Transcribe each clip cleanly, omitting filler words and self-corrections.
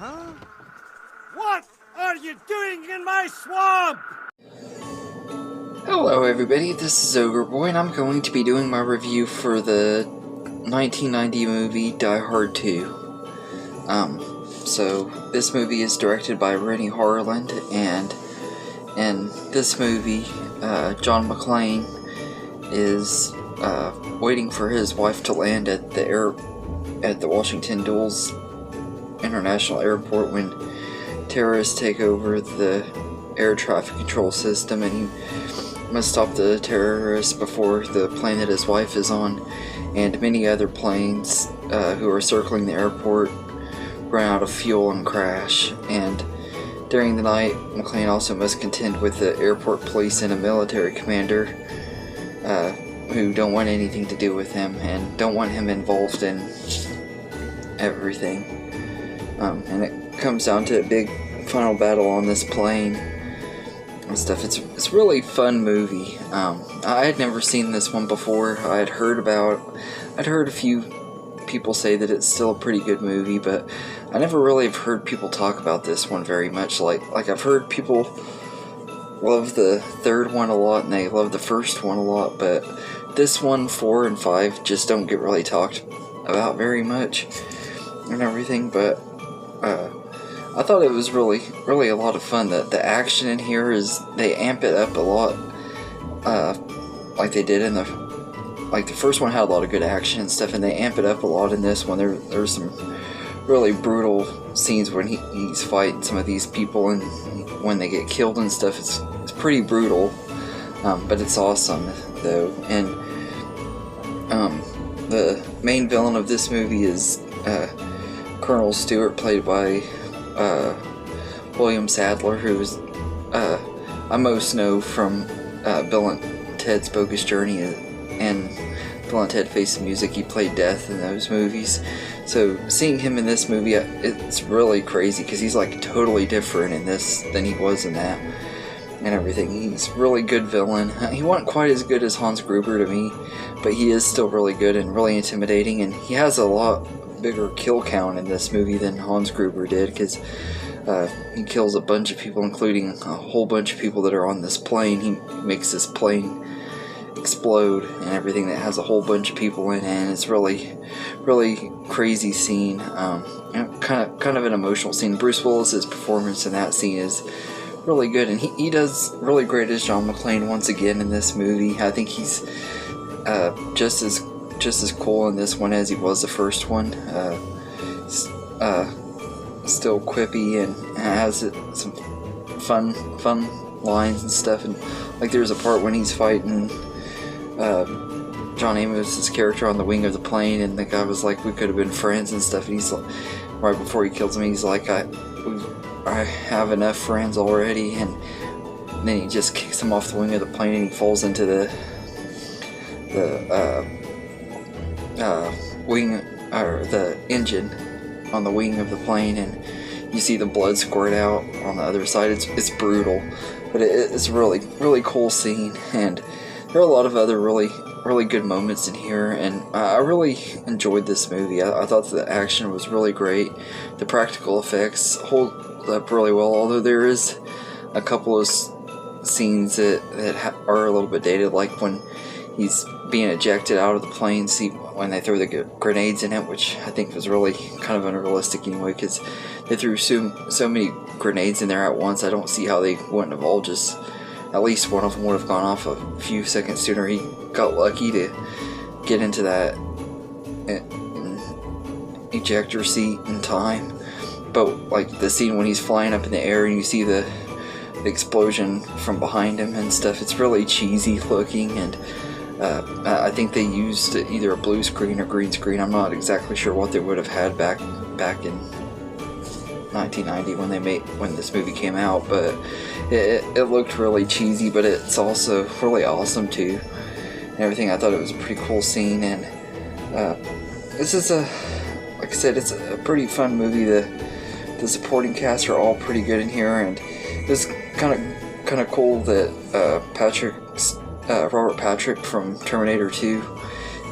Huh? What are you doing in my swamp? Hello everybody, this is Ogre Boy, and I'm going to be doing my review for the 1990 movie Die Hard 2. So this movie is directed by Renny Harlin, and in this movie, John McClane is waiting for his wife to land at the Washington Dulles International Airport when terrorists take over the air traffic control system, and he must stop the terrorists before the plane that his wife is on and many other planes who are circling the airport run out of fuel and crash. And during the night, McClane also must contend with the airport police and a military commander who don't want anything to do with him and don't want him involved in everything. And it comes down to a big final battle on this plane and stuff. It's really fun movie. I had never seen this one before. I'd heard a few people say that it's still a pretty good movie, but I never really have heard people talk about this one very much. Like I've heard people love the third one a lot and they love the first one a lot, but this one, 4 and 5, just don't get really talked about very much and everything. But I thought it was really a lot of fun. The action in here they amp it up a lot, like they did in the first one had a lot of good action and stuff, and they amp it up a lot in this one. There's some really brutal scenes when he's fighting some of these people, and when they get killed and stuff, it's pretty brutal, but it's awesome though. And the main villain of this movie is Colonel Stewart, played by William Sadler, who is I most know from Bill and Ted's Bogus Journey and Bill and Ted Face the Music. He played Death in those movies. So seeing him in this movie, it's really crazy because he's like totally different in this than he was in that and everything. He's a really good villain. He wasn't quite as good as Hans Gruber to me, but he is still really good and really intimidating, and he has a lot bigger kill count in this movie than Hans Gruber did, because he kills a bunch of people, including a whole bunch of people that are on this plane. He makes this plane explode and everything that has a whole bunch of people in it, and it's really crazy scene. Kind of an emotional scene. Bruce Willis's performance in that scene is really good, and he does really great as John McClane once again in this movie. I think he's just as cool in this one as he was the first one. Still quippy and has some fun lines and stuff. And like there's a part when he's fighting John Amos's character on the wing of the plane, and the guy was like, "We could have been friends" and stuff. And he's like, right before he kills him, he's like, I have enough friends already. And then he just kicks him off the wing of the plane, and he falls into the wing, or the engine on the wing of the plane, and you see the blood squirt out on the other side. It's brutal, but it's a really cool scene, and there are a lot of other really good moments in here, and I really enjoyed this movie. I thought the action was really great. The practical effects hold up really well, although there is a couple of scenes that are a little bit dated, like when he's being ejected out of the plane, see when they throw the grenades in it, which I think was really kind of unrealistic anyway, because they threw so many grenades in there at once. I don't see how they wouldn't have all just, at least one of them would have gone off a few seconds sooner. He got lucky to get into that ejector seat in time. But like the scene when he's flying up in the air and you see the explosion from behind him and stuff, it's really cheesy looking, and I think they used either a blue screen or green screen. I'm not exactly sure what they would have had back in 1990 when this movie came out, but it looked really cheesy, but it's also really awesome too and everything. I thought it was a pretty cool scene, and this is like I said, it's a pretty fun movie. The supporting cast are all pretty good in here, and it's kind of cool that Robert Patrick from Terminator 2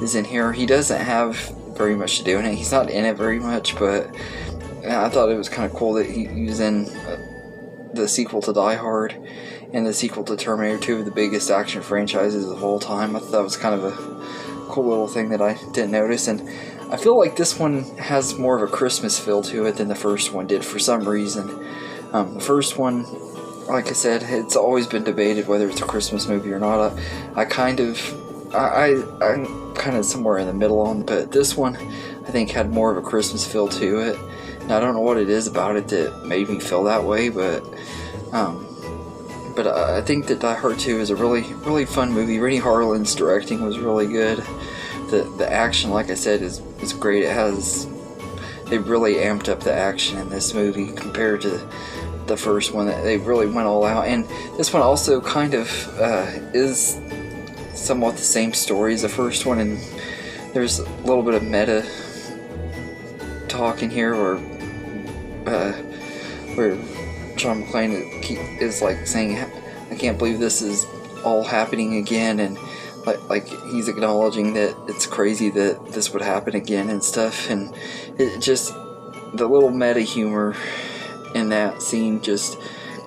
is in here. He doesn't have very much to do in it. He's not in it very much, but I thought it was kind of cool that he was in the sequel to Die Hard and the sequel to Terminator 2, of the biggest action franchises of all time. I thought that was kind of a cool little thing that I didn't notice, and I feel like this one has more of a Christmas feel to it than the first one did for some reason. The first one, like I said, it's always been debated whether it's a Christmas movie or not. I'm kind of somewhere in the middle on, but this one I think had more of a Christmas feel to it. Now, I don't know what it is about it that made me feel that way, but I think that Die Hard 2 is a really fun movie. Renny Harlin's directing was really good. The action, like I said, is great. They really amped up the action in this movie compared to the first one. They really went all out, and this one also kind of is somewhat the same story as the first one, and there's a little bit of meta talk in here where John McClane is like saying, I can't believe this is all happening again, and like he's acknowledging that it's crazy that this would happen again and stuff, and it just, the little meta humor in that scene just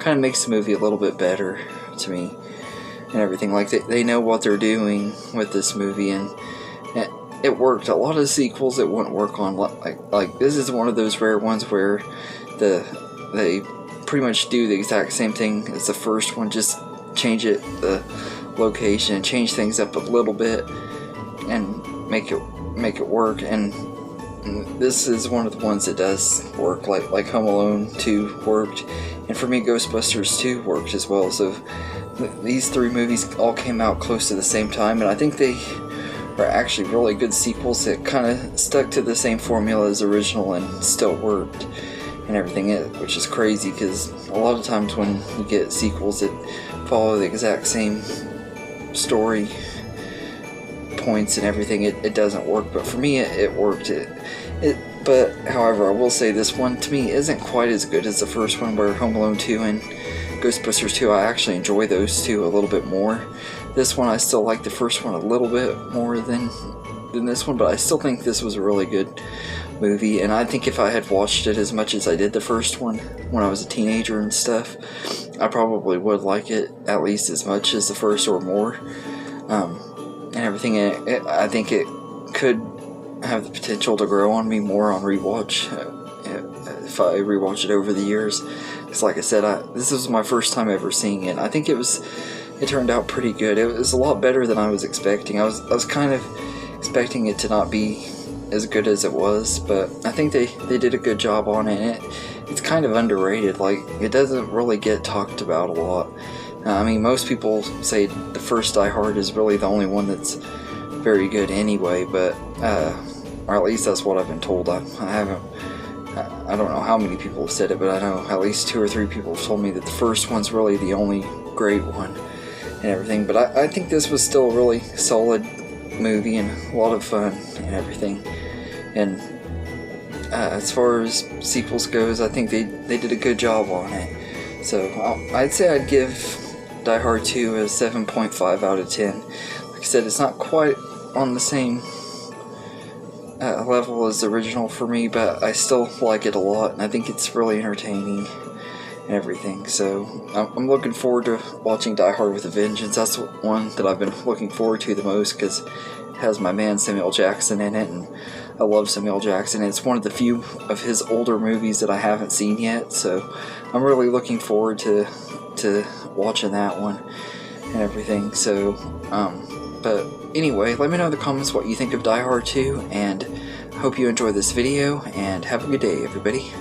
kind of makes the movie a little bit better to me and everything. Like they know what they're doing with this movie, and it worked. A lot of sequels it wouldn't work on, like this is one of those rare ones where they pretty much do the exact same thing as the first one, just change the location, change things up a little bit, and make it work. And this is one of the ones that does work, like Home Alone 2 worked, and for me Ghostbusters 2 worked as well. So these three movies all came out close to the same time, and I think they are actually really good sequels that kind of stuck to the same formula as the original and still worked and everything, which is crazy because a lot of times when you get sequels that follow the exact same story points and everything, it doesn't work. But for me it worked. But however, I will say this one to me isn't quite as good as the first one, where Home Alone 2 and Ghostbusters 2, I actually enjoy those two a little bit more. This one I still like the first one a little bit more than this one, but I still think this was a really good movie, and I think if I had watched it as much as I did the first one when I was a teenager and stuff, I probably would like it at least as much as the first or more, and everything. I think it could have the potential to grow on me more on rewatch if I rewatch it over the years, because like I said, this was my first time ever seeing it. I think it turned out pretty good. It was a lot better than I was expecting. I was kind of expecting it to not be as good as it was, but I think they did a good job on it. It's kind of underrated. Like, it doesn't really get talked about a lot. I mean, most people say the first Die Hard is really the only one that's very good anyway, but or at least that's what I've been told. I don't know how many people have said it, but I know at least 2 or 3 people have told me that the first one's really the only great one and everything. But I think this was still a really solid movie and a lot of fun and everything. And as far as sequels goes, I think they did a good job on it. So I'd say I'd give Die Hard 2 a 7.5 out of 10. Like I said, it's not quite on the same level as the original for me, but I still like it a lot, and I think it's really entertaining and everything. So I'm looking forward to watching Die Hard with a Vengeance. That's the one that I've been looking forward to the most, because it has my man Samuel Jackson in it, and I love Samuel Jackson. It's one of the few of his older movies that I haven't seen yet, so I'm really looking forward to watching that one and everything. So but anyway, let me know in the comments what you think of Die Hard 2, and I hope you enjoy this video, and have a good day, everybody.